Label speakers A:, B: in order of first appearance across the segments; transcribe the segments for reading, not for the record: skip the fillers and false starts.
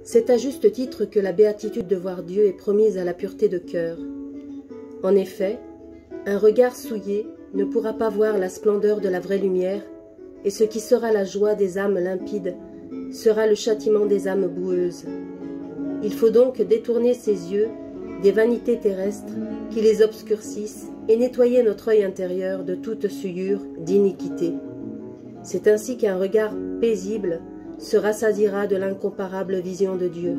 A: C'est à juste titre que la béatitude de voir Dieu est promise à la pureté de cœur. En effet, un regard souillé ne pourra pas voir la splendeur de la vraie lumière, et ce qui sera la joie des âmes limpides sera le châtiment des âmes boueuses. Il faut donc détourner ses yeux des vanités terrestres qui les obscurcissent et nettoyer notre œil intérieur de toute souillure d'iniquité. C'est ainsi qu'un regard paisible se rassasiera de l'incomparable vision de Dieu.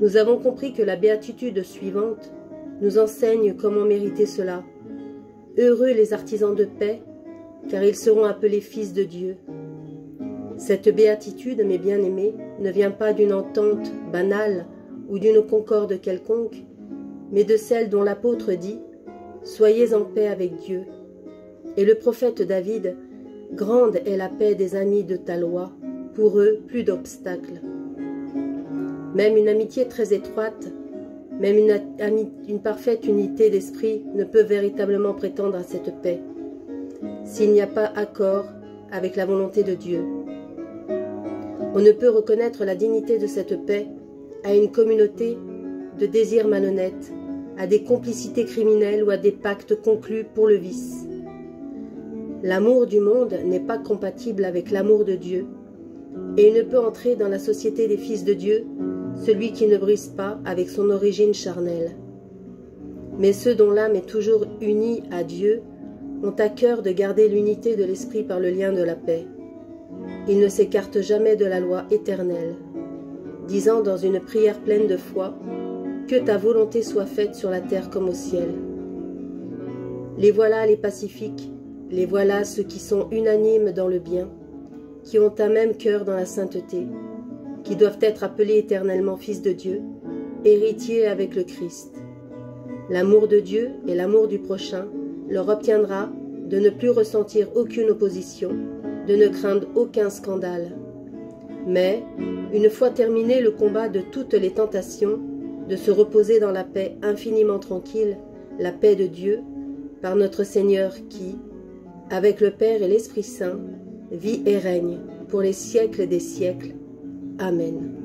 A: Nous avons compris que la béatitude suivante nous enseigne comment mériter cela. Heureux les artisans de paix, car ils seront appelés fils de Dieu. Cette béatitude, mes bien-aimés, ne vient pas d'une entente banale ou d'une concorde quelconque, mais de celle dont l'apôtre dit « Soyez en paix avec Dieu ». Et le prophète David « Grande est la paix des amis de ta loi, pour eux plus d'obstacles ». Même une amitié très étroite, même une parfaite unité d'esprit ne peut véritablement prétendre à cette paix, s'il n'y a pas accord avec la volonté de Dieu. On ne peut reconnaître la dignité de cette paix à une communauté de désirs malhonnêtes, à des complicités criminelles ou à des pactes conclus pour le vice. L'amour du monde n'est pas compatible avec l'amour de Dieu, et il ne peut entrer dans la société des fils de Dieu celui qui ne brise pas avec son origine charnelle. Mais ceux dont l'âme est toujours unie à Dieu ont à cœur de garder l'unité de l'esprit par le lien de la paix. Ils ne s'écartent jamais de la loi éternelle, disant dans une prière pleine de foi « Que ta volonté soit faite sur la terre comme au ciel ». Les voilà les pacifiques, les voilà ceux qui sont unanimes dans le bien, qui ont un même cœur dans la sainteté, qui doivent être appelés éternellement fils de Dieu, héritiers avec le Christ. L'amour de Dieu et l'amour du prochain leur obtiendra de ne plus ressentir aucune opposition, de ne craindre aucun scandale. Mais, une fois terminé le combat de toutes les tentations, de se reposer dans la paix infiniment tranquille, la paix de Dieu, par notre Seigneur qui, avec le Père et l'Esprit Saint, vit et règne pour les siècles des siècles. Amen.